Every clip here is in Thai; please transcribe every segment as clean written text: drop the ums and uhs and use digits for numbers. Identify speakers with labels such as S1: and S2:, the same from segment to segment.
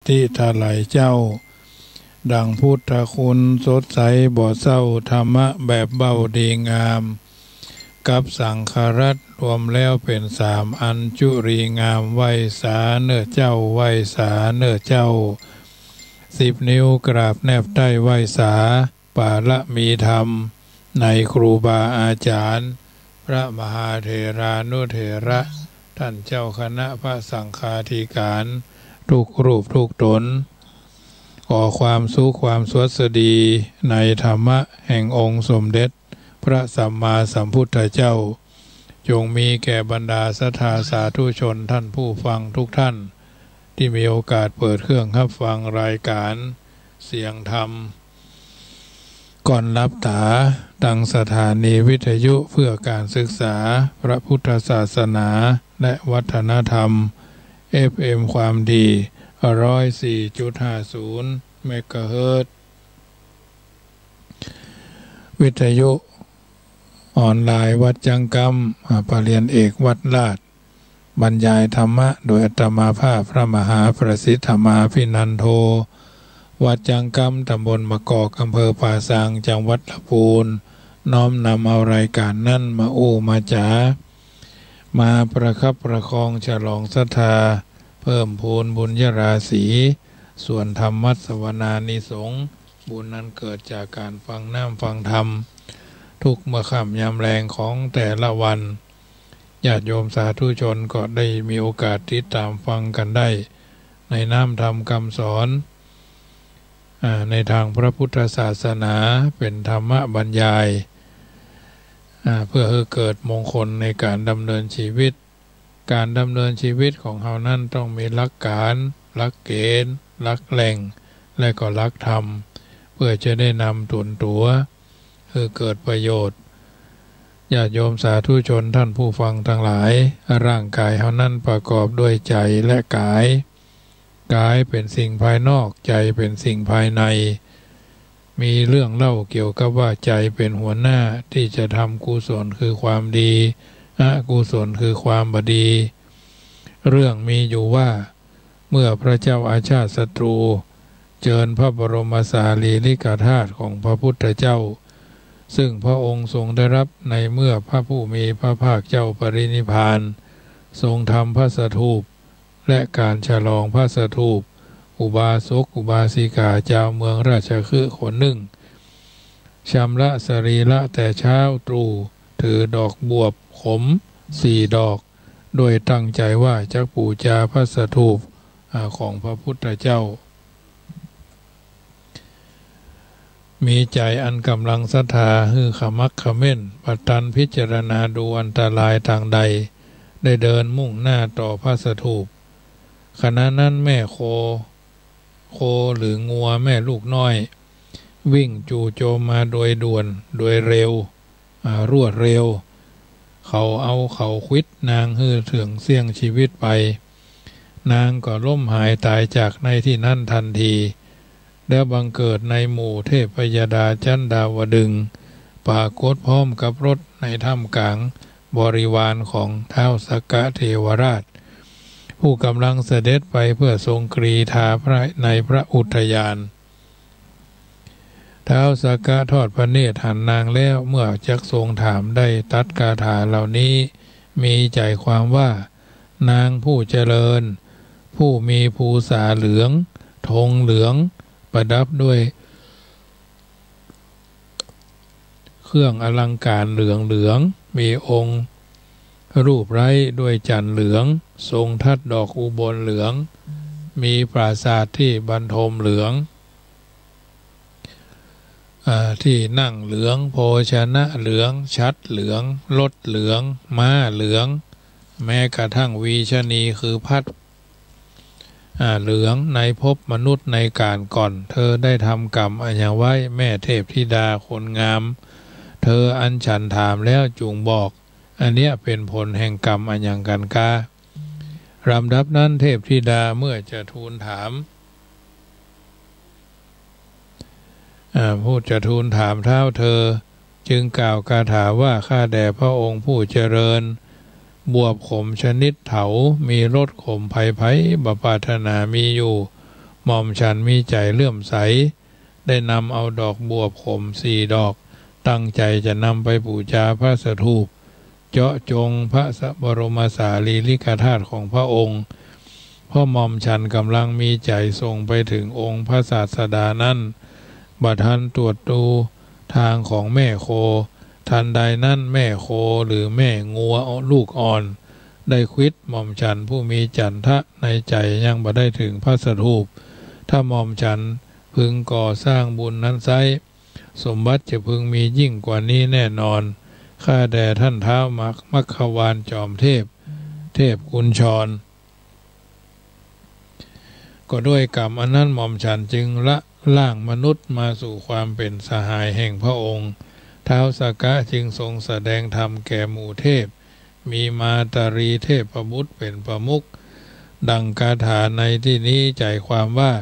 S1: ธิทลายเจ้าดังพุทธคุณสดใสบ่เศร้าธรรมะแบบเบาดีงามกับสังฆรัตรวมแล้วเป็น3อันจุรีงามไหวสาเนื้อเจ้าไหวสาเนื้อเจ้า10 นิ้วกราบแนบใต้ไหวสาปาละมีธรรมในครูบาอาจารย์พระมหาเถรานุเถระท่านเจ้าคณะพระสังฆาธิการทุกรูปทุกตนขอความสุขความสวัสดีในธรรมะแห่งองค์สมเด็จพระสัมมาสัมพุทธเจ้าจงมีแก่บรรดาศรัทธาสาธุชนท่านผู้ฟังทุกท่านที่มีโอกาสเปิดเครื่องรับฟังรายการเสียงธรรมก่อนรับตาตั้งสถานีวิทยุเพื่อการศึกษาพระพุทธศาสนาและวัฒนธรรม FM ความดี104.50 เมกะเฮิรตซ์วิทยุออนไลน์วัดจังกำปรริญญาเอกวัดลาดบรรยายธรรมะโดยอาตมาภาพพระมหาประสิทธมาภินันโทวัดจังกำตำบลมะกอกอำเภอป่าซางจังหวัดลำพูนน้อมนำเอารายการนั่นมามาจ๋ามาประคับประคองฉลองศรัทธาเพิ่มพูนบุญญราศีส่วนธรรมัสวนานิสงส์บุญนั้นเกิดจากการฟังน้ำฟังธรรมทุกเมื่อค่ำยามแรงของแต่ละวันญาติโยมสาธุชนก็ได้มีโอกาสติดตามฟังกันได้ในน้ำธรรมคำสอนในทางพระพุทธศาสนาเป็นธรรมบรรยายเพื่อให้เกิดมงคลในการดำเนินชีวิตการดำเนินชีวิตของเรานั้นต้องมีหลักการหลักเกณฑ์หลักแหล่งและก็หลักธรรมเพื่อจะได้นำตุนตัวให้เกิดประโยชน์ญาติโยมสาธุชนท่านผู้ฟังทั้งหลายร่างกายเรานั้นประกอบด้วยใจและกายเป็นสิ่งภายนอกใจเป็นสิ่งภายในมีเรื่องเล่าเกี่ยวกับว่าใจเป็นหัวหน้าที่จะทำกุศลคือความดีอกุศลคือความบดีเรื่องมีอยู่ว่าเมื่อพระเจ้าอาชาติศัตรูเจิญพระบรมสารีริกธาตุของพระพุทธเจ้าซึ่งพระองค์ทรงได้รับในเมื่อพระผู้มีพระภาคเจ้าปรินิพพานทรงทำพระสถูปและการฉลองพระสถูปอุบาสกอุบาสิกาเจ้าเมืองราชคฤห์คนหนึ่งชำระสรีระแต่เช้าตรู่ถือดอกบวบขม4 ดอกโดยตั้งใจว่าจะบูชาพระสถูปของพระพุทธเจ้ามีใจอันกำลังศรัทธาฮือขมักเขม้นปัตตันพิจารณาดูอันตรายทางใดได้เดินมุ่งหน้าต่อพระสถูปขณะนั้นแม่โคหรืองัวแม่ลูกน้อยวิ่งจู่โจมมาโดยด่วนโดยเร็วรวดเร็วเขาควิดนางฮือถึงเสี่ยงชีวิตไปนางก็ล้มหายตายจากในที่นั่นทันทีแล้วบังเกิดในหมู่เทพยดาจันดาวดึงปรากฏพร้อมกับรถในถ้ำกลางบริวารของท้าวสักกะเทวราชผู้กำลังเสด็จไปเพื่อทรงกรีธาในพระอุทยานท้าวสักกะทอดพระเนตรหันนางแล้วเมื่อจักทรงถามได้ตัดคาถาเหล่านี้มีใจความว่านางผู้เจริญผู้มีภูษาเหลืองธงเหลืองประดับด้วยเครื่องอลังการเหลืองมีองค์รูปไร้ด้วยจันทร์เหลืองทรงทัดดอกอุบลเหลืองมีปราสาทที่บรรทมเหลืองที่นั่งเหลืองโภชนะเหลืองชัดเหลืองรถเหลืองม้าเหลืองแม้กระทั่งวีชนีคือพัดเหลืองในภพมนุษย์ในการก่อนเธอได้ทำกรรมอันยังไว้แม่เทพธิดาคนงามเธออันฉันถามแล้วจุงบอกอันเนี้ยเป็นผลแห่งกรรมอันยังกันกาลำดับนั้นเทพธิดาเมื่อจะทูลถามผู้จะทูลถามเท้าเธอจึงกล่าวคาถาว่าข้าแด่พระองค์ผู้เจริญบวบขมชนิดเถามีรสขมไผ่บปรารถนามีอยู่ หม่อมฉันมีใจเลื่อมใสได้นำเอาดอกบัวขม4 ดอกตั้งใจจะนำไปบูชาพระสถูปเจาะจงพระบรมสารีริกธาตุของพระองค์พ่อหม่อมฉันกำลังมีใจส่งไปถึงองค์พระศาสดานั้นบัดทันตรวจดูทางของแม่โคทันใดนั้นแม่โคหรือแม่งัวลูกอ่อนได้ควิดหม่อมฉันผู้มีจันทะในใจยังบ่ได้ถึงพระสถูปถ้าหม่อมฉันพึงก่อสร้างบุญนั้นไซสมบัติจะพึงมียิ่งกว่านี้แน่นอนข้าแด่ท่านท้าวมัคควานจอมเทพกุญชรก็ด้วยกรรมอันนั้นหม่อมฉันจึงละล่างมนุษย์มาสู่ความเป็นสหายแห่งพระองค์ท้าวสักกะจึงทรงแสดงธรรมแก่หมู่เทพมีมาตารีเทพประมุขเป็นประมุขดังคาถาในที่นี้ใจความว่า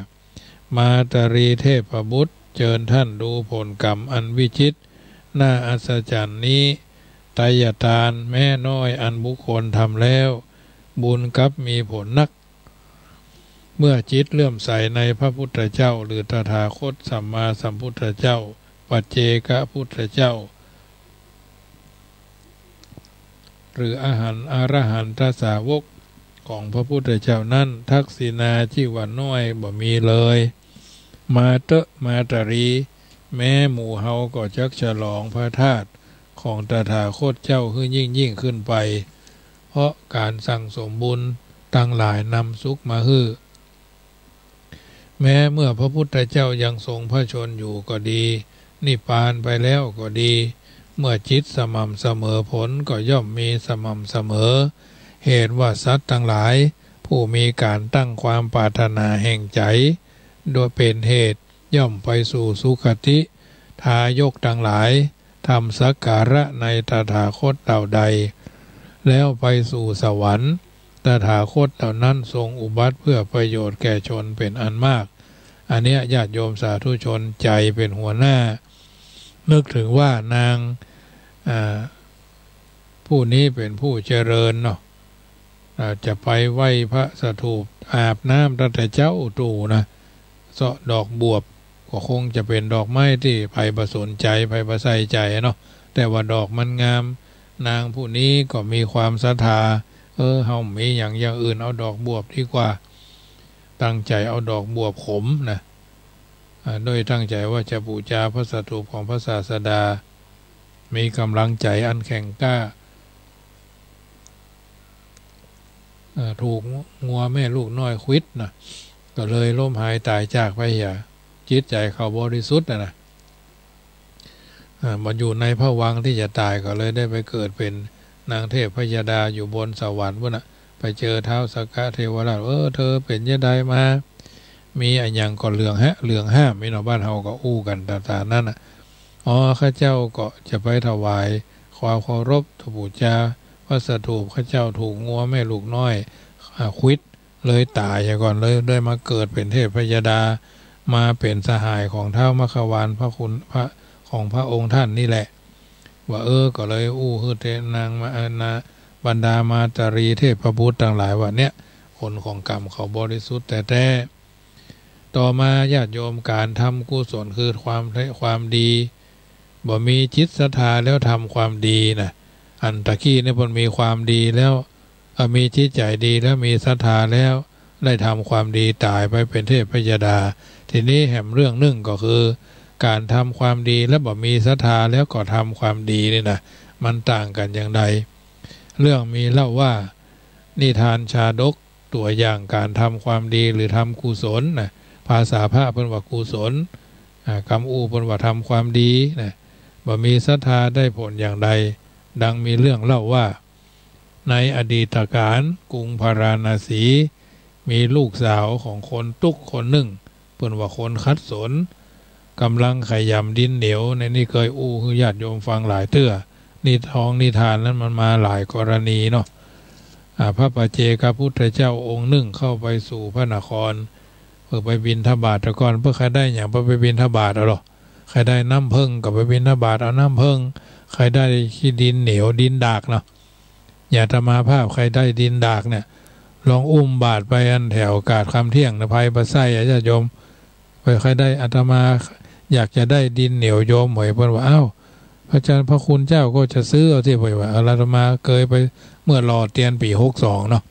S1: มาตารีเทพประมุขเชิญท่านดูผลกรรมอันวิจิตรน่าอัศจรรย์นี้ไตรยทานแม่น้อยอันบุคคลทำแล้วบุญกับมีผลนักเมื่อจิตเลื่อมใสในพระพุทธเจ้าหรือตถาคตสัมมาสัมพุทธเจ้าปัจเจกพุทธเจ้าหรืออรหันตสาวกของพระพุทธเจ้านั้นทักษิณาที่ว่าน้อยบ่มีเลยมาตรีแม้หมู่เฮาก็จักฉลองพระธาตุของตถาคตเจ้าขึ้นยิ่งขึ้นไปเพราะการสั่งสมบุญตั้งหลายนำสุขมาฮื้อแม้เมื่อพระพุทธเจ้ายังทรงพระชนอยู่ก็ดีนิพพานไปแล้วก็ดีเมื่อจิตสม่ำเสมอผลก็ย่อมมีสม่ำเสมอเหตุว่าสัตว์ทั้งหลายผู้มีการตั้งความปรารถนาแห่งใจโดยเป็นเหตุย่อมไปสู่สุคติทายกทั้งหลายทำสักการะในตถาคตเหล่าใดแล้วไปสู่สวรรค์ตถาคตเหล่านั้นทรงอุบัติเพื่อประโยชน์แก่ชนเป็นอันมากอันเนี้ยญาติโยมสาธุชนใจเป็นหัวหน้านึกถึงว่านางผู้นี้เป็นผู้เจริญเนาะจะไปไหว้พระสถูปอาบน้ำตั้งแต่เจ้าตู่นะเสาะดอกบวบก็คงจะเป็นดอกไม้ที่ไผ่ประสนใจไผ่ประใส่ใจเนาะแต่ว่าดอกมันงามนางผู้นี้ก็มีความศรัทธาเฮามีอย่างอื่นเอาดอกบวบดีกว่าตั้งใจเอาดอกบวบขมนะโดยตั้งใจว่าจะบูชาพระสถูปของพระศาสดามีกำลังใจอันแข็งกล้าถูกงัวแม่ลูกน้อยควิดนะก็เลยล้มหายตายจากไปอย่าจิตใจเขาบริสุทธิ์นะมันอยู่ในภวังค์ที่จะตายก็เลยได้ไปเกิดเป็นนางเทพพยดาอยู่บนสวรรค์นะไปเจอท้าวสักกะเทวราชเธอเป็นยังไงมามีอันยังก่อนเรื่องห้ามไม่เนาะบ้านเฮาก็อู้กันต่างๆนั่นน่ะข้าเจ้าก็จะไปถวายความเคารพบูชาพระสถูปข้าเจ้าถูกงัวแม่ลูกน้อยควิดเลยตายก่อนเลยได้มาเกิดเป็นเทพพยดามาเป็นสหายของท้าวมัคควานพระคุณพระของพระองค์ท่านนี่แหละว่าก็เลยฮือเทนางมาบรรดามาตารีเทพบุตรต่างหลายว่าเนี้ยผลของกรรมเขาบริสุทธิ์แต่ต่อมาญาติโยมการทำกุศลคือความดีบ่มีจิตศรัทธาแล้วทำความดีนะอันตะกี้เนี่ยมันมีความดีแล้วมีจิตใจดีแล้วมีศรัทธาแล้วได้ทำความดีตายไปเป็นเทพพยดาทีนี้แหมเรื่องนึงก็คือการทำความดีแล้วบ่มีศรัทธาแล้วก็ทำความดีนี่นะมันต่างกันอย่างไรเรื่องมีเล่าว่านิทานชาดกตัวอย่างการทำความดีหรือทำกุศลนะภาษาพระเพิ่นว่ากุศลคำเพิ่นว่าทำความดีนะบ่มีศรัทธาได้ผลอย่างใดดังมีเรื่องเล่าว่าในอดีตการกรุงพาราณสีมีลูกสาวของคนตุกคนหนึ่งเพิ่นว่าคนคัดสนกำลังขยำดินเหนียวในนี่เคยคือญาติโยมฟังหลายเตื้อนิทานนั้นมันมาหลายกรณีเนาะพระปัจเจกพุทธเจ้าองค์หนึ่งเข้าไปสู่พระนครเพื่อไปบิณฑบาตก่อนเพื่อใครได้อย่างไปบิณฑบาตเอาหรอใครได้น้ำผึ้งกับไปบิณฑบาตเอาน้ำผึ้งใครได้ขี้ดินเหนียวดินดากเนาะอย่าธรรมาภาพใครได้ดินดากเนี่ย ลองอุ้มบาทไปอันแถวกาดคำเที่ยงนะภัยประไส้ญาติโยมไปใครได้อาตมาอยากจะได้ดินเหนียวโยมหวยเพิ่นว่าอ้าวพระอาจารย์พระคุณเจ้าก็จะซื้อเอาที่ไปว่าอาตมาเคยไปเมื่อรอเตียนปี62เนาะ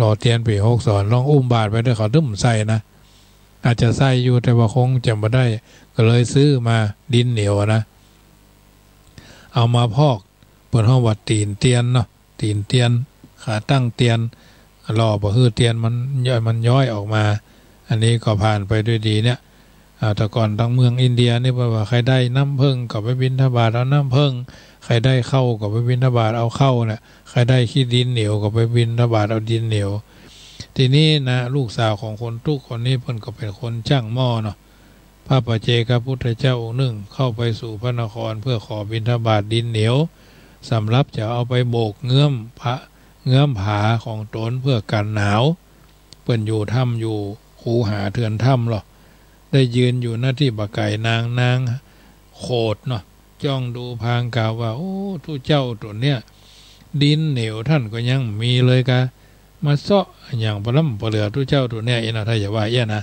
S1: รอเตียนปี62ลองอุ้มบาทไปด้วยเขาตึ้มใส่นะอาจจะใส่อยู่แต่ว่าคงจำไม่ได้ก็เลยซื้อมาดินเหนียวนะเอามาพอกเปิดห้องวัดตีนเตียนเนาะตีนเตียนขาตั้งเตียนรอบ่ฮือเตียนมันย้อยออกมาอันนี้ก็ผ่านไปด้วยดีเนี่ยแต่ก่อนทางเมืองอินเดียนี่ว่าใครได้น้ำผึ้งก็ไปบิณฑบาตเอาน้ำผึ้งใครได้เข้าก็ไปบิณฑบาตเอาเข้าเนี่ยใครได้ขี้ดินเหนียวก็ไปบิณฑบาตเอาดินเหนียวทีนี้นะลูกสาวของคนทุกคนนี้เพิ่นก็เป็นคนช่างหม้อเนาะพระปัจเจกพุทธเจ้าองค์หนึ่งเข้าไปสู่พระนครเพื่อขอบิณฑบาตดินเหนียวสำหรับจะเอาไปโบกเงื้อมผาของตนเพื่อกันหนาวเปิ้นอยู่ถ้ำอยู่คูหาเถื่อนถ้ำหรอได้ยืนอยู่หน้าที่บะไก่นางโขดเนาะจ้องดูพางกล่าวว่าโอ้ทุเจ้าตัวเนี้ยดินเหนียวท่านก็ยังมีเลยกะมาเซาะอย่างปล้ำปเหลือทุเจ้าตัวเนี้ยเอ็นะถ้าอย่าว่าเอี้ยนะ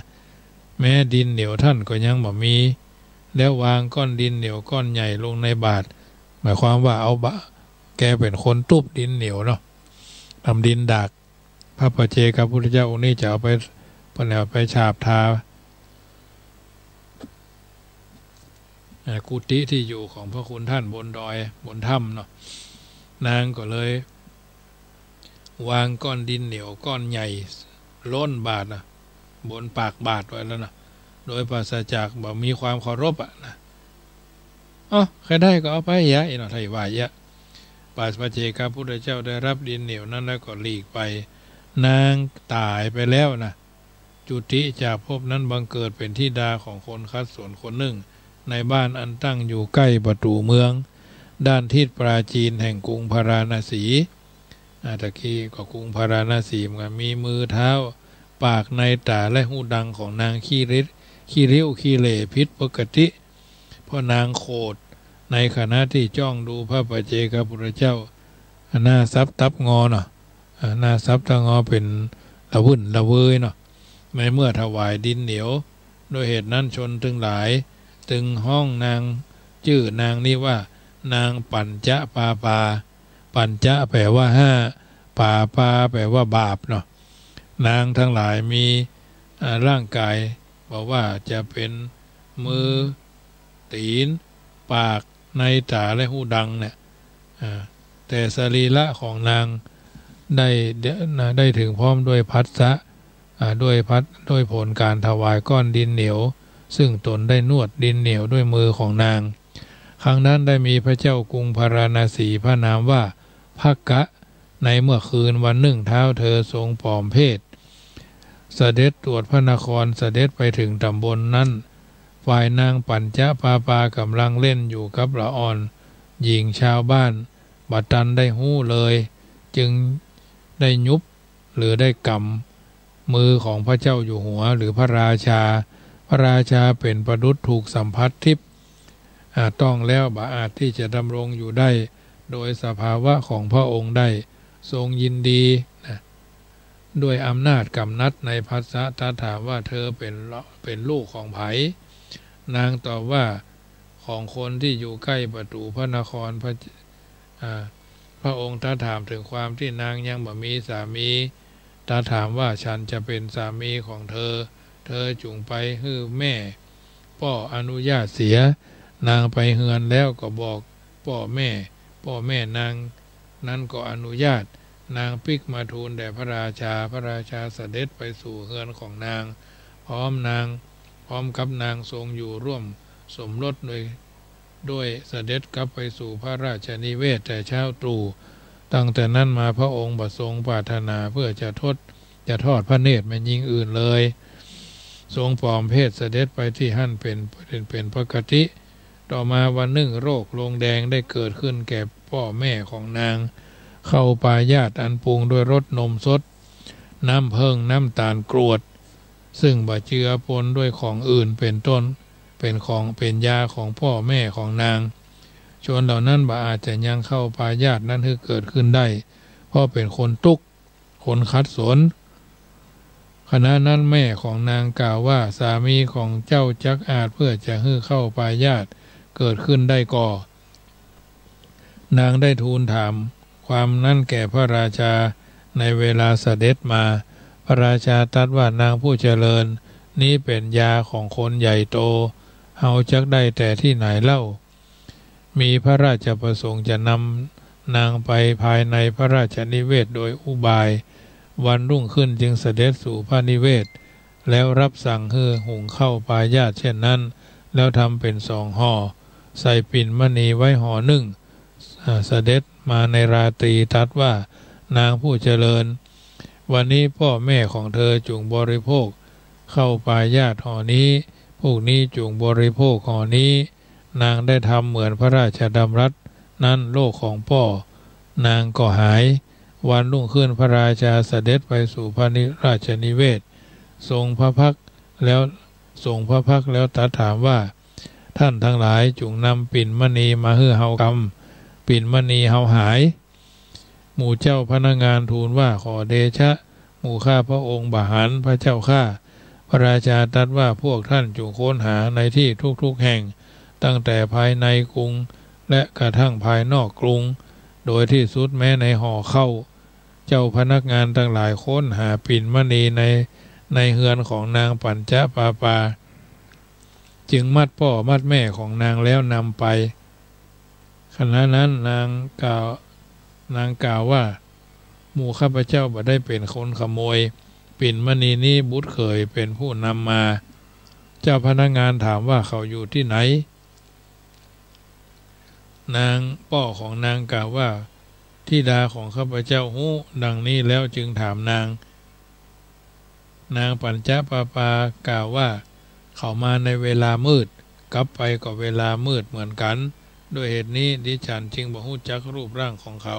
S1: แม้ดินเหนียวท่านก็ยังบ่มีแล้ววางก้อนดินเหนียวก้อนใหญ่ลงในบาตรหมายความว่าเอาแกเป็นคนตุบดินเหนียวเนาะทำดินดากพระปัจเจกพุทธเจ้าองค์นี้จะเอาไปไปฉาบทากุฏิที่อยู่ของพระคุณท่านบนดอยบนถ้ำเนาะนางก็เลยวางก้อนดินเหนียวก้อนใหญ่ล้นบาทนะบนปากบาทไว้แล้วนะโดยปราศจากแบบมีความเคารพนะใครได้ก็เอาไปยะเนาะไทยว่าเยอะพระเจกพุทธเจ้าได้รับดินเหนียวนั้นแล้วก็หลีกไปนางตายไปแล้วนะจุติจากภพนั้นบังเกิดเป็นธิดาของคนคัดสวนคนหนึ่งในบ้านอันตั้งอยู่ใกล้ประตูเมืองด้านทิศปราจีนแห่งกรุงพาราณสีตะกี้ก็กรุงพาราณสีมันมีมือเท้าปากในตาและหูดังของนางขี้ริ้วขี้เหร่พิษปกติเพราะนางโคดในขณะที่จ้องดูพระปัจเจกพุทธเจ้าหน้าซับตับงอเนาะหน้าซับตะงอเป็นละวุ่นละเวยเนาะในเมื่อถวายดินเหนียวโดยเหตุนั้นชนถึงหลายตึงห้องนางชื่อนางนี้ว่านางปัญจะปาปัญจะแปลว่า5ปาแปลว่าบาปเนาะนางทั้งหลายมีร่างกายบอกว่าจะเป็นมือตีนปากในตาและหูดังเนี่ยแต่สรีระของนางได้ถึงพร้อมด้วยพัสสะด้วยผลการถวายก้อนดินเหนียวซึ่งตนได้นวดดินเหนียวด้วยมือของนางครั้งนั้นได้มีพระเจ้ากรุงพาราณสีพระนามว่าภักกะในเมื่อคืนวันหนึ่งเท้าเธอทรงปลอมเพศเสด็จตรวจพระนครเสด็จไปถึงตำบลนั้นฝ่ายนางปัญจะปากำลังเล่นอยู่กับละอ่อนหญิงชาวบ้านบัดตันได้หู้เลยจึงได้ยุบหรือได้กำมือของพระเจ้าอยู่หัวหรือพระราชาเป็นประดุจถูกสัมผัสทิพย์ต้องแล้วบ่อาจที่จะดำรงอยู่ได้โดยสภาวะของพระองค์ได้ทรงยินดีนะด้วยอำนาจกำนัดในภาษาถามว่าเธอเป็นลูกของไผนางตอบว่าของคนที่อยู่ใกล้ประตูพระนครพระองค์ถามถึงความที่นางยังบ่มีสามีถามว่าฉันจะเป็นสามีของเธอจุงไปฮื้อแม่พ่ออนุญาตเสียนางไปเฮือนแล้วก็บอกพ่อแม่นางนั้นก็อนุญาตนางปิกมาทูลแด่พระราชาเสด็จไปสู่เฮือนของนางพร้อมกับนางทรงอยู่ร่วมสมรสด้วยเสด็จกลับไปสู่พระราชนิเวศแต่เช้าตรู่ตั้งแต่นั้นมาพระองค์ประทรงปรารถนาเพื่อจะทอดพระเนตรแม่หญิงอื่นเลยทรงปลอมเพศเสด็จไปที่หั่นเป็นปกติต่อมาวันหนึ่งโรคลงแดงได้เกิดขึ้นแก่พ่อแม่ของนางเข้าปายาตอันปรุงด้วยรสนมสดน้ำเพิงน้ำตาลกรวดซึ่งบ่เจือปนด้วยของอื่นเป็นต้นเป็นยาของพ่อแม่ของนางชนเหล่านั้นบ่อาจจะยังเข้าปายาตนั้นให้เกิดขึ้นได้เพราะเป็นคนตุก คนคัดสนขณะนั้นแม่ของนางกล่าวว่าสามีของเจ้าจักอาจเพื่อจะให้เข้าปายาตเกิดขึ้นได้ก่อนางได้ทูลถามความนั้นแก่พระราชาในเวลาเสด็จมาพระราชาตรัสว่านางผู้เจริญนี้เป็นยาของคนใหญ่โตเฮาจักได้แต่ที่ไหนเล่ามีพระราชประสงค์จะนำนางไปภายในพระราชนิเวศโดยอุบายวันรุ่งขึ้นจึงเสด็จสู่พระนิเวศแล้วรับสั่งให้หุงข้าวปายาตเช่นนั้นแล้วทำเป็น2 ห่อใส่ปิ่นมณีไว้ห่อหนึ่งเสด็จมาในราตรีตรัสว่านางผู้เจริญวันนี้พ่อแม่ของเธอจงบริโภคข้าวปายาตห่อนี้พวกนี้จงบริโภคห่อนี้นางได้ทำเหมือนพระราชดำรัสนั้นโลกของพ่อนางก็หายวันรุ่งขึ้นพระราชาเสด็จไปสู่พระราชนิเวศทรงพระพักแล้วตรัสถามว่าท่านทั้งหลายจงนำปิ่นมณีมาให้เฮากำปิ่นมณีเฮาหายหมู่เจ้าพนักงานทูลว่าขอเดชะหมู่ข้าพระองค์บาหารพระเจ้าข้าพระราชาตรัสว่าพวกท่านจงค้นหาในที่ทุกๆแห่งตั้งแต่ภายในกรุงและกระทั่งภายนอกกรุงโดยที่สุดแม้ในห่อเข้าเจ้าพนักงานทั้งหลายค้นหาปิ่นมณีในเฮือนของนางปัญจปาปาจึงมัดพ่อมัดแม่ของนางแล้วนำไปขณะนั้นนางกล่าวว่าหมู่ข้าพเจ้าบ่ได้เป็นคนขโมยปิ่นมณีนี้บุตรเขยเป็นผู้นำมาเจ้าพนักงานถามว่าเขาอยู่ที่ไหนนางพ่อของนางกล่าวว่าธิดาของข้าพเจ้าฮู้ดังนี้แล้วจึงถามนางปัญจปาปากล่าวว่าเขามาในเวลามืดกลับไปก็เวลามืดเหมือนกันด้วยเหตุนี้ดิฉันจึงบ่ฮู้จักรูปร่างของเขา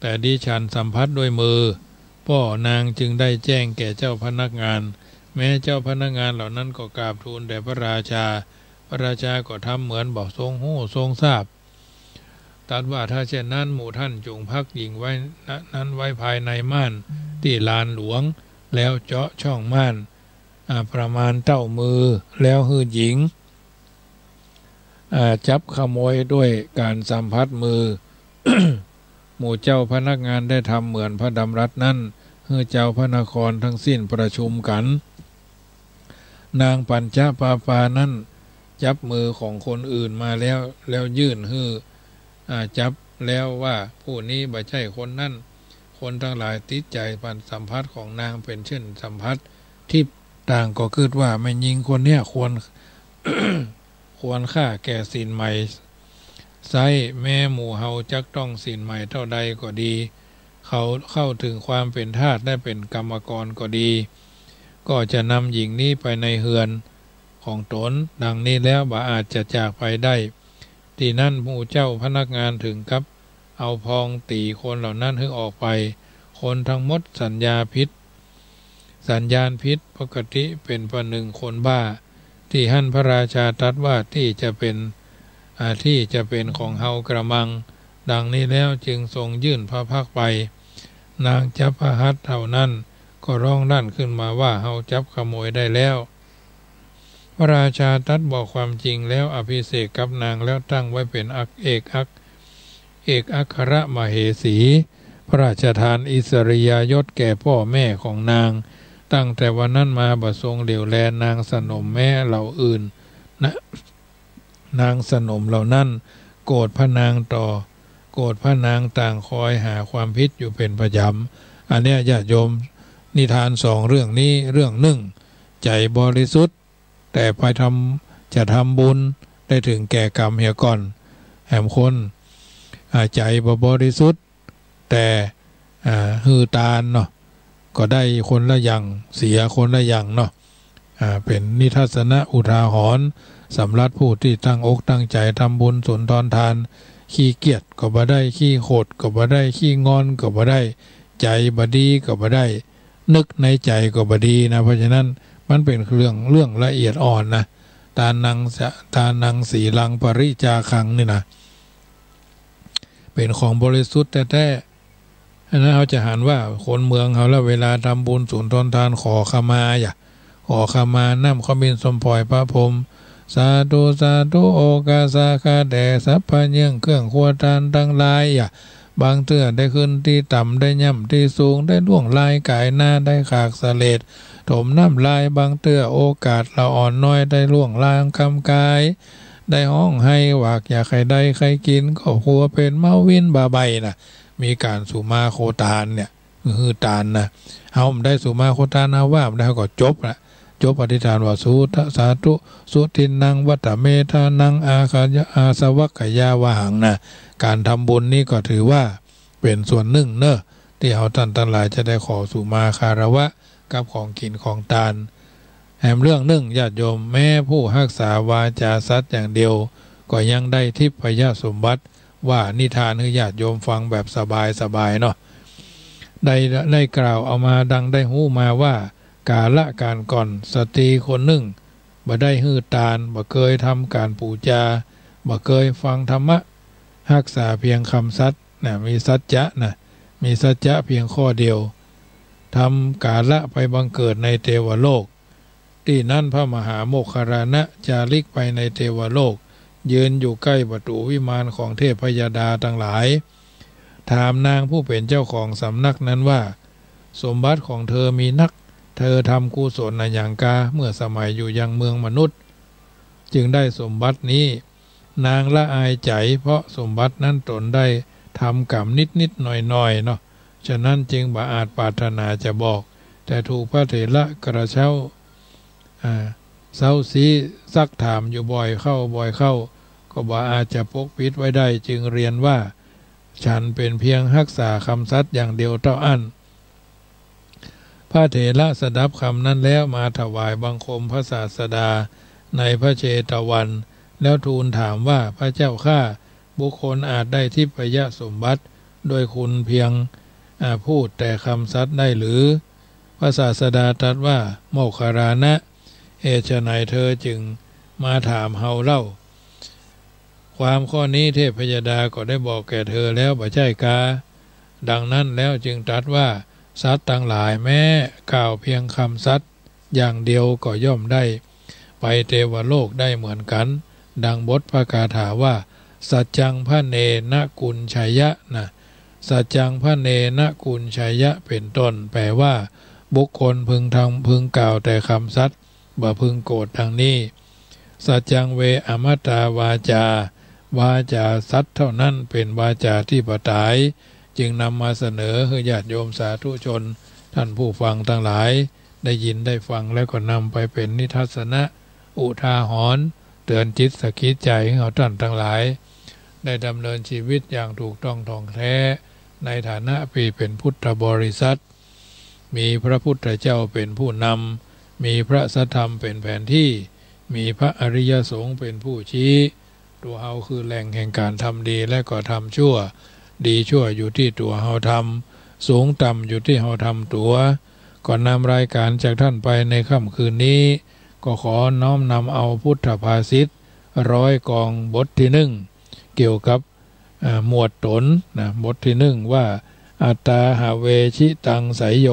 S1: แต่ดิฉันสัมผัสด้วยมือพ่อนางจึงได้แจ้งแก่เจ้าพนักงานแม้เจ้าพนักงานเหล่านั้นก็กราบทูลแด่พระราชาพระราชาก็ทำเหมือนบอกทรงหู้ทรงทราบตรัสว่าถ้าเช่นนั้นหมู่ท่านจงพักหญิงไว้นั้นไว้ภายในม่านที่ลานหลวงแล้วเจาะช่องม่านประมาณเต้ามือแล้วหื้อหญิงจับขโมยด้วยการสัมผัสมือ หมู่เจ้าพนักงานได้ทำเหมือนพระดำรัสนั้นหื้อเจ้าพระนครทั้งสิ้นประชุมกันนางปัญจปาปานั้นจับมือของคนอื่นมาแล้วยื่นหื้อจับแล้วว่าผู้นี้บ่ใช่คนนั้นคนทั้งหลายติดใจปันสัมผัสของนางเป็นเช่นสัมผัสที่ต่างก็คิดว่าแม่หญิงคนเนี้ยควร ควรค่าแก่สินใหม่ไซแม่หมู่เฮาจักต้องสินใหม่เท่าใดก็ดีเขาเข้าถึงความเป็นทาสได้เป็นกรรมกรก็ดีก็จะนำหญิงนี้ไปในเฮือนของตนดังนี้แล้วบ่อาจจะจากไปได้ที่นั่นหมู่เจ้าพนักงานถึงกับเอาพองตีคนเหล่านั้นให้ออกไปคนทั้งหมดสัญญาณพิษปกติเป็นประหนึ่งคนบ้าที่หั่นพระราชาตรัสว่าที่จะเป็นของเฮากระมังดังนี้แล้วจึงทรงยื่นพระพักไปนางจับพระหัตถ์เท่านั้นก็ร้องลั่นขึ้นมาว่าเฮาจับขโมยได้แล้วพระราชาตรัสบอกความจริงแล้วอภิเษกกับนางแล้วตั้งไว้เป็นเอกอัครมเหสีพระราชทานอิสริยยศแก่พ่อแม่ของนางตั้งแต่วันนั้นมาบ่ทรงเหลียวแลนางสนมแม่เหล่าอื่นนะนางสนมเหล่านั้นโกรธพระนางต่างคอยหาความพิษอยู่เป็นประจำอันเนี้ยญาติโยมนิทาน2 เรื่องนี้เรื่องหนึ่งใจบริสุทธิ์แต่ไปจะทำบุญได้ถึงแก่กรรมเหียก่อนแหมคนใจบริสุทธิ์แต่หือตาลเนาะก็ได้คนละอย่างเสียคนละอย่างเนาะเป็นนิทัศนะอุทาหรณ์สำหรับผู้ที่ตั้งอกตั้งใจทำบุญสุนทรทานขี้เกียจก็บ่ได้ขี้โหดก็บ่ได้ขี้งอนก็บ่ได้ใจบ่ดีก็บ่ได้นึกในใจก็บ่ดีนะเพราะฉะนั้นมันเป็นเรื่องละเอียดอ่อนนะตานังสีลังปริจาคังนี่นะ เป็นของบริสุทธิ์แท้ๆอันนั้นเขาจะหันว่าคนเมืองเขาแล้วเวลาทำบุญสุนทรทานขอขมาขอขมาน้ำขมินสมปล่อยพระพรหมสาธุสาธุโอกาสาคาแด่สัพพะเยื่องเครื่องครัวทานทั้งหลายบางเตื้อได้ขึ้นที่ต่ำได้ย่ำที่สูงได้ล่วงลายกายหน้าได้ขากสะเลดถมน้ำลายบางเตื้อโอกาสละอ่อนน้อยได้ล่วงลางคำกายได้ห้องให้หวากอยากใครได้ใครกินก็ครัวเป็นเมาวินบาใบมีการสุมาโคตานเนี่ยคือตานเฮาได้สุมาโคตานเอาว่าได้ก็จบอธิษฐานว่าสุทสาธุสุทินังวัตเมธานังอาคายอาสวัคยาวหังการทำบุญนี้ก็ถือว่าเป็นส่วนหนึ่งที่เฮาท่านทั้งหลายจะได้ขอสุมาคารวะกับของกินของทานแถมเรื่องหนึ่งญาติโยมแม้ผู้รักษาวาจาสัตย์อย่างเดียวก็ยังได้ทิพยสมบัติว่านิทานให้ญาติโยมฟังแบบสบายเนาะได้กล่าวเอามาดังได้หู้มาว่ากาละการก่อนสตรีคนหนึ่งบ่ได้ฮื้อตาลบ่เคยทำการปูจาบ่เคยฟังธรรมะรักษาเพียงคำสัตย์มีสัจจะมีสัจจะเพียงข้อเดียวทำกาละไปบังเกิดในเทวโลกที่นั่นพระมหาโมคคารณะจาริกไปในเทวโลกยืนอยู่ใกล้ประตูวิมานของเทพพยดาทั้งหลายถามนางผู้เป็นเจ้าของสำนักนั้นว่าสมบัติของเธอมีนักเธอทำกุศลอย่างกาเมื่อสมัยอยู่ยังเมืองมนุษย์จึงได้สมบัตินี้นางละอายใจเพราะสมบัตินั้นตนได้ทำกรรมนิดหน่อยเนาะฉะนั้นจึงบ่อาจปรารถนาจะบอกแต่ถูกพระเถระกระเช้าเศร้าซีซักถามอยู่บ่อยเข้าก็บ่อาจจะปกปิดไว้ได้จึงเรียนว่าฉันเป็นเพียงรักษาคำสัตย์อย่างเดียวเท่าอันพระเถระสดับคำนั้นแล้วมาถวายบังคมพระศาสดาในพระเชตวันแล้วทูลถามว่าพระเจ้าข้าบุคคลอาจได้ทิพยสมบัติโดยคุณเพียงพูดแต่คำสัตย์ได้หรือพระศาสดาตรัสว่าโมคคารณะเหตุไฉนเธอจึงมาถามเฮาเล่าความข้อนี้เทพยดาก็ได้บอกแก่เธอแล้วบ่ใช่กาดังนั้นแล้วจึงตรัสว่าสัตว์ทั้งหลายแม้กล่าวเพียงคำสัตย์อย่างเดียวก็ย่อมได้ไปเทวโลกได้เหมือนกันดังบทพระคาถาว่าสัจจังพระเนนะกุลชัยยะสัจจังพระเนนะกุลชัยยะเป็นต้นแปลว่าบุคคลพึงกล่าวแต่คำสัตย์บ่พึงโกรธดังนี้สัจจังเวอมตาวาจาวาจาสัตย์เท่านั้นเป็นวาจาที่ประตายจึงนำมาเสนอให้ญาติโยมสาธุชนท่านผู้ฟังทั้งหลายได้ยินได้ฟังแล้วก็นำไปเป็นนิทัศนะอุทาหรณ์เตือนจิตสะกิดใจให้เราท่านทั้งหลายได้ดำเนินชีวิตอย่างถูกต้องท่องแท้ในฐานะเป็นพุทธบริษัทมีพระพุทธเจ้าเป็นผู้นำมีพระสัทธรรมเป็นแผนที่มีพระอริยสงฆ์เป็นผู้ชี้ตัวเฮาคือแหล่งแห่งการทำดีและก็ทำชั่วดีชั่วอยู่ที่ตัวเฮาทำสูงต่ำอยู่ที่เฮาทำตัวก่อนนำรายการจากท่านไปในค่ำคืนนี้ก็ขอน้อมนำเอาพุทธภาษิต100 กองบทที่1เกี่ยวกับหมวดตนบทที่1ว่าอัตตาหาเวชิตังไสยโย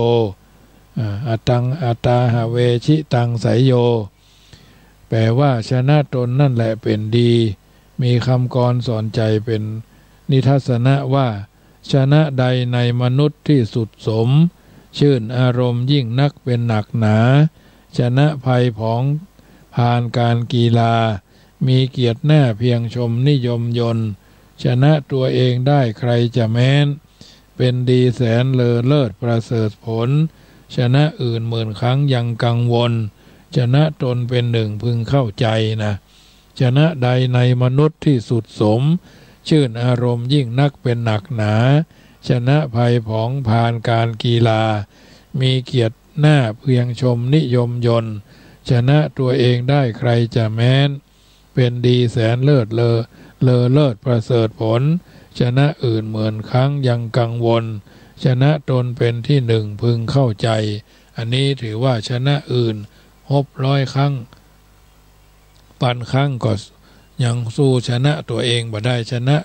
S1: อัตตาหาเวชิตังไสยโยแปลว่าชนะตนนั่นแหละเป็นดีมีคำกรสอนใจเป็นนิทัศนะว่าชนะใดในมนุษย์ที่สุดสมชื่นอารมณ์ยิ่งนักเป็นหนักหนาชนะภัยผองผ่านการกีฬามีเกียรติหน้าเพียงชมนิยมยนชนะตัวเองได้ใครจะแม้นเป็นดีแสนเลอเลิศประเสริฐผลชนะอื่น10,000 ครั้งยังกังวลชนะตนเป็นหนึ่งพึงเข้าใจชนะใดในมนุษย์ที่สุดสมชื่นอารมณ์ยิ่งนักเป็นหนักหนาชนะภัยผองผ่านการกีฬามีเกียรติหน้าเพียงชมนิยมยนชนะตัวเองได้ใครจะแม้นเป็นดีแสนเลิศเลอเลิศประเสริฐผลชนะอื่น10,000 ครั้งยังกังวลชนะตนเป็นที่หนึ่งพึงเข้าใจอันนี้ถือว่าชนะอื่น100 ครั้ง1,000 ครั้งก็ยังสู้ชนะตัวเองบ่ได้ชนะ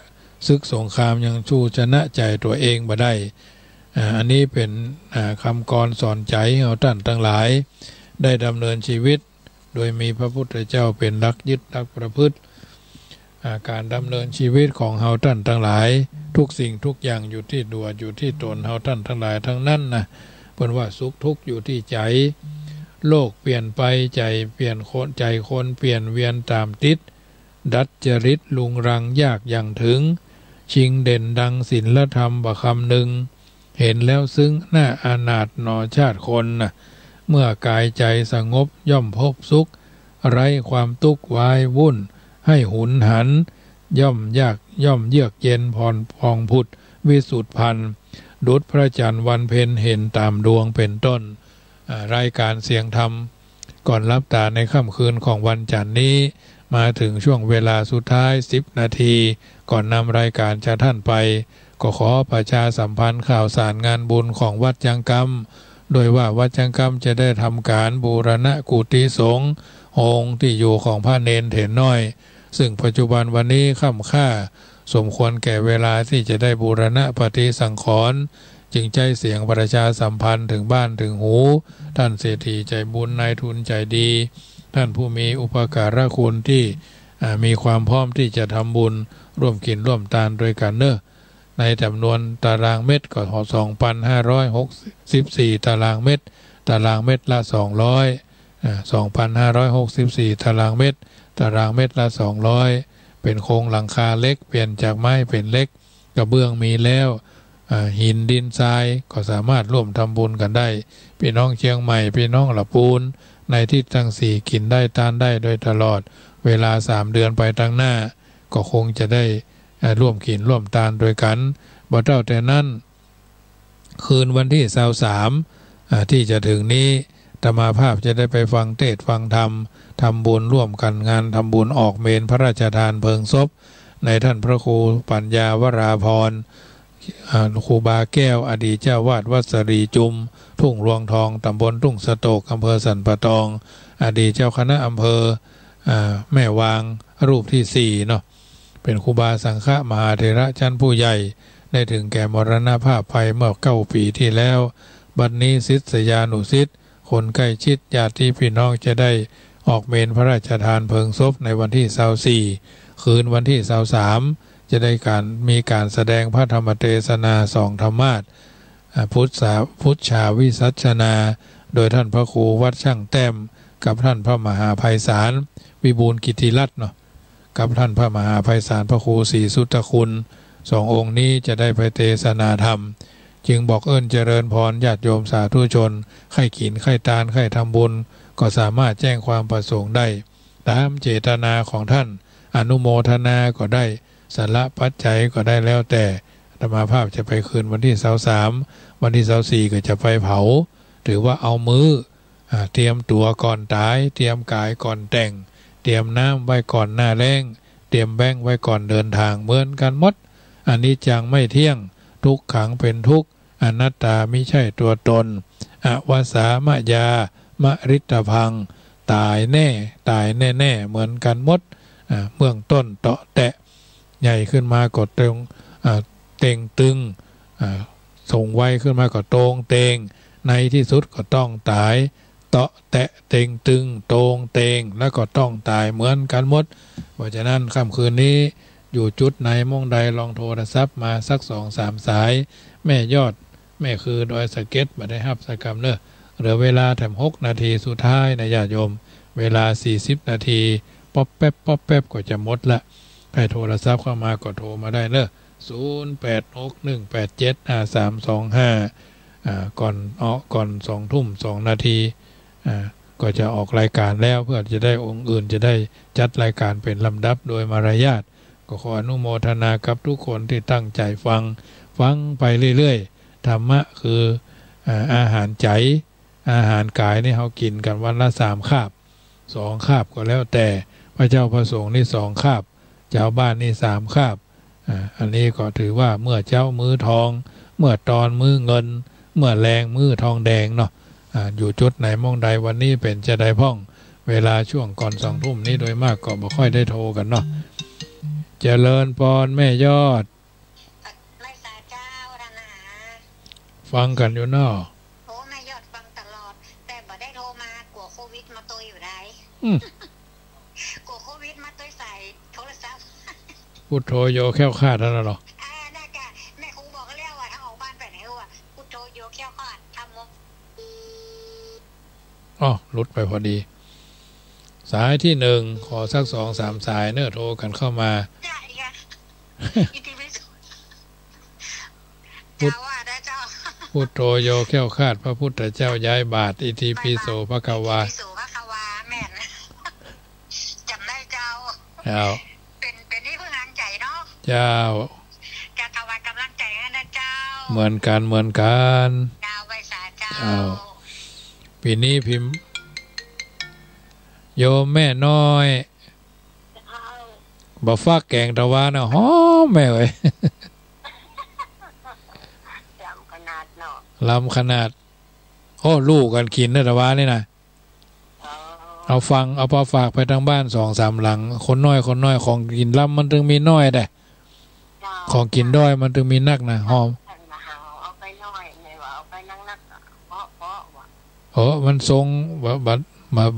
S1: ศึกสงครามยังชูชนะใจตัวเองบ่ได้อันนี้เป็นคำกรสอนใจให้เราท่านทั้งหลายได้ดำเนินชีวิตโดยมีพระพุทธเจ้าเป็นหลักยึดหลักประพฤติการดำเนินชีวิตของเราท่านทั้งหลายทุกสิ่งทุกอย่างอยู่ที่ตัวอยู่ที่ตนเราท่านทั้งหลายทั้งนั้นนะเพิ่นว่าสุขทุกข์อยู่ที่ใจโลกเปลี่ยนไปใจเปลี่ยนคนใจคนเปลี่ยนเวียนตามติดดัดจริตลุงรังยากอย่างถึงชิงเด่นดังศีลธรรมบะคำหนึ่งเห็นแล้วซึ้งหน้าอานาถนอชาติคนนะเมื่อกายใจสงบย่อมพบสุขไร้ความทุกข์วายวุ่นให้หุนหันย่อมยากย่อมเยือกเย็นผ่อนพองผุดวิสุทธิพันธ์ดุจพระจันทร์วันเพ็ญเห็นตามดวงเป็นต้นรายการเสียงธรรมก่อนรับตาในค่ำคืนของวันจันทร์นี้มาถึงช่วงเวลาสุดท้าย10 นาทีก่อนนำรายการจากท่านไปก็ขอประชาสัมพันธ์ข่าวสารงานบุญของวัดจังกรรมโดยว่าวัดจังกรรมจะได้ทำการบูรณะกุฏิสงฆ์องค์ที่อยู่ของพระเนนเถรน้อยซึ่งปัจจุบันวันนี้ค่ำค่าสมควรแก่เวลาที่จะได้บูรณะปฏิสังขรณ์จึงใจเสียงประชาสัมพันธ์ถึงบ้านถึงหูท่านเศรษฐีใจบุญนายทุนใจดีท่านผู้มีอุปการะคุณที่มีความพร้อมที่จะทำบุญร่วมกินร่วมทานโดยกันเนอะในจำนวนตารางเมตรก็ 2,564 ตารางเมตรตารางเมตรละ2,564 ตารางเมตรตารางเมตรละ200เป็นโครงหลังคาเล็กเปลี่ยนจากไม้เป็นเล็กกระเบื้องมีแล้วหินดินทรายก็สามารถร่วมทำบุญกันได้พี่น้องเชียงใหม่พี่น้องละปูนในที่ทั้งสี่กินได้ทานได้โดยตลอดเวลา3 เดือนไปตั้งหน้าก็คงจะได้ร่วมกินร่วมทานโดยกันบ่เท่าแต่นั้นคืนวันที่23ที่จะถึงนี้ธรรมาภาพจะได้ไปฟังเทศน์ฟังธรรมทำบุญร่วมกันงานทำบุญออกเมนพระราชทานเพลิงศพในท่านพระครูปัญญาวราพรครูบาแก้วอดีตเจ้าวาดวัดสรีจุมทุ่งรวงทองตำบลทุ่งสโตกอำเภอสันปะตองอดีตเจ้าคณะอำเภอแม่วางรูปที่4เนาะเป็นครูบาสังฆมหาเถระชั้นผู้ใหญ่ได้ถึงแก่มรณภาพไปเมื่อ9 ปีที่แล้วบัดนี้ศิษยานุศิษย์คนใกล้ชิดญาติพี่น้องจะได้ออกเมนพระราชทานเพลิงศพในวันที่24คืนวันที่23จะได้มีการแสดงพระธรรมเทศนา2 ธรรมาสน์พุทธาวิสัชนาโดยท่านพระครูวัดช่างแต้มกับท่านพระมหาไพศาลวิบูลย์กิติรัตน์เนาะกับท่านพระมหาไพศาลพระครูศรีสุตตคุณ2 องค์นี้จะได้ไปเทศนาธรรมจึงบอกเจริญพรญาติโยมสาธุชนใครกินใครทานใครทำบุญก็สามารถแจ้งความประสงค์ได้ตามเจตนาของท่านอนุโมทนาก็ได้สละปัจจัยก็ได้แล้วแต่ธรรมาภาพจะไปคืนวันที่23วันที่24ก็จะไปเผาถือว่าเอามือเตรียมตัวก่อนตายเตรียมกายก่อนแต่งเตรียมน้ำไว้ก่อนหน้าแล้งเตรียมแบงค์ไว้ก่อนเดินทางเหมือนกันหมดอันนี้จังไม่เที่ยงทุกขังเป็นทุกข์อนัตตาไม่ใช่ตัวตนอวสามยามริตพังตายแน่ตายแน่ๆเหมือนกันหมดเบื้องต้นเตาะแตะใหญ่ขึ้นมาก็เต่งตึงส่งไวขึ้นมาก็ตรงเตงในที่สุดก็ต้องตายเตาะแตะเต่งตึงตรงเตงแล้วก็ต้องตายเหมือนกันหมดเพราะฉะนั้นค่ำคืนนี้อยู่จุดไหนมองใดลองโทรศัพท์มาสัก2-3 สายแม่ยอดแม่คือดอยสะเก็ดมาได้ฮับสกรรมเนอะเหลือเวลาแถม6 นาทีสุดท้ายนะญาติโยมเวลา40 นาทีป๊อปแป๊บป๊อปแป๊บก็จะหมดละให้โทรศัพท์เข้ามาก็โทรมาได้เนอะ0861875325ก่อน2 ทุ่ม 2 นาทีก็จะออกรายการแล้วเพื่อจะได้องค์อื่นจะได้จัดรายการเป็นลำดับโดยมารยาทก็ขออนุโมทนากับทุกคนที่ตั้งใจฟังไปเรื่อยๆธรรมะคืออาหารใจอาหารกายนี่เขากินกันวันละ3 คาบ2 คาบก็แล้วแต่พระเจ้าพระสงฆ์นี่2 คาบเจ้าบ้านนี่3 คาบอันนี้ก็ถือว่าเมื่อเจ้ามือทองเมื่อตอนมือเงินเมื่อแรงมือทองแดงเนาะอยู่จุดไหนมองใดวันนี้เป็นจะได้พ่องเวลาช่วงก่อน2 ทุ่มนี้โดยมากก็ไม่ค่อยได้โทรกันเนาะ เจริญพรแม่ยอด
S2: ไม่สาเจ้าธนา
S1: ฟังกันอยู่เนาะ
S2: โอ้แม่ยอดฟังตลอดแต่บ่ได้โทรมากลัวโควิดมาตัวอยู่ได้กลัวโควิดมาตัวใส่โทรศัพท์
S1: พุทโธโยแค่วคาดแล้วหรอ
S2: น่าจะแม่ครูบอกแล้วว่าถ้าออกบ้านไปไหนว่าพุทโธโยแค่วคาดทำ
S1: อ๋อหลุดไปพอดีสายที่หนึ่งขอสัก2-3 สายเนอะโทรกันเข้ามา
S2: ได้ค่ะ
S1: พุทโธโยแค่วคาดพระพุทธเจ้าย้ายบาทอิติปิโสภควา
S2: แม่นจำได้เจ้าเป็นที่พึ่งทางใจเนาะ
S1: เจ้า
S2: จะถวายกำลังใจให้นะเจ้า
S1: เหมือนกัน
S2: ดาวไวสาเจ้า
S1: ปีนี้พิมพ์โยมแม่น้อยบ่ฟ้าแกงตะวันนะหอมแม่เอ้ยลำขนาดโอ้ลูกกันกินนะตะวันนี่นะเอาพอฝากไปทางบ้าน2-3 หลังคนน้อยของกินลำมันถึงมีน้อยได้ของกินด้อยมันถึงมีนักนะหอมมันทรง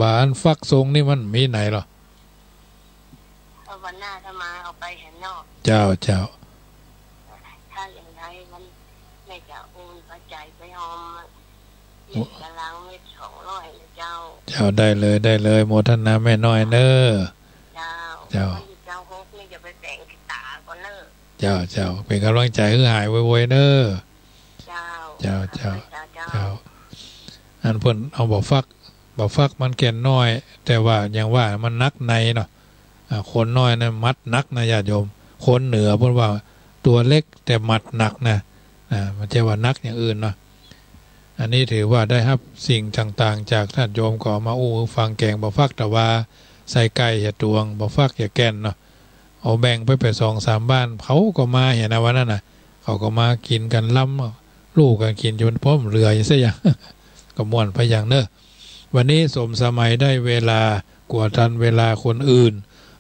S1: บานฟักทรงนี่มันมีไหนหรอ
S2: วันหน้าถ้ามาเอาไปเห็นนอก
S1: เจ้า
S2: ถ้าอย่างไรมันไม่จะโอนปัจจัยไปหอมกำลังเม็ด200เจ้า
S1: ได้เลยโมทนาแม่น้อยเนอเจ้า
S2: ฮกนี่จะไปแต่งตาก่อนเนอ
S1: เจ้าเป็นกำลังใจให้หายไวๆเนอเจ้าอันเพิ่นเอาบอกฟักมันแก่นน้อยแต่ว่าอย่างว่ามันนักในเนาะคนน้อยนะมัดนักนะญาติโยมคนเหนือเพิ่นว่าตัวเล็กแต่มัดหนักนะมันจะว่านักอย่างอื่นเนาะอันนี้ถือว่าได้รับสิ่งต่างๆจากท่านโยมก็มาฟังแกงบ่ฟักแต่ว่าใส่ไก่อย่าตวงบ่ฟักอย่าแก่นเนาะเอาแบ่งไป2-3 บ้านเขาก็มาเห็นนะวันนั้นน่ะเขาก็มากินกันล้ำลูกกันกินจนพร้อมเรือซะอย่างก็ม่วนไปอย่างเนอะวันนี้สมสมัยได้เวลากว่าทันเวลาคนอื่น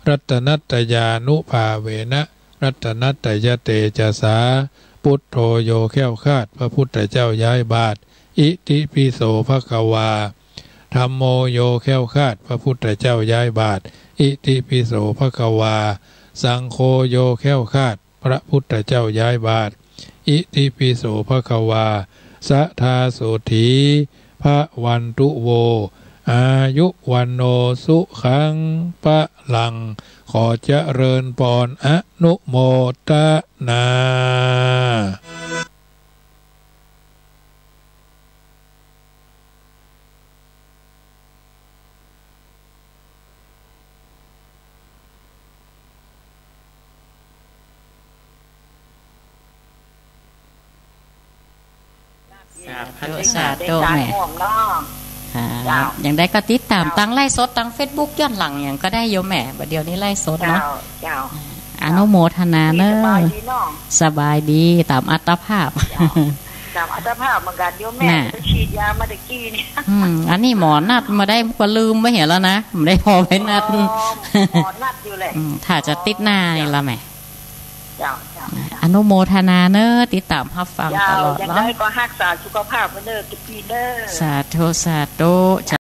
S1: รัตนัตยานุภาเวนะรัตนัตยเตจสาพุทโธโยแค่วคาดพระพุทธเจ้าย้ายบาทอิติปิโสภควาธัมโมโยแค่วคาดพระพุทธเจ้าย้ายบาทอิติปิโสภควาสังโฆโยแค่วคาดพระพุทธเจ้าย้ายบาทอิติปิโสภควาสัทธาโสถีพระวันตุโวอายุวันโนสุขังปะลังขอเจริญพรอนุโมทนา
S3: สาธุแม่อย่างได้ก็ติดตามตั้งไล่สดตั้ง Facebook ย้อนหลังอย่างก็ได้โยมแม่บัดเดี๋ยวนี้ไล่สดเนาะอนุโมทนาเนอะสบายดีตามอัตภาพ
S2: ตามอัตภาพเหมือนกันโยมแม่ฉีดยามาตะกี้นี่
S3: อันนี้หมอนัดมาได้ก็ลืมไม่เห็นแล้วนะไม่ได้พอไปนัด
S2: หมอนัดอยู่เลย
S3: ถ้าจะติดหน้านี่ละแม่อนุโมทนาเนอะติดตามรับฟังตลอด
S2: แล้วยังได้ก็รักษาสุขภาพเนอะทุกปีเนอะ
S3: สาธุ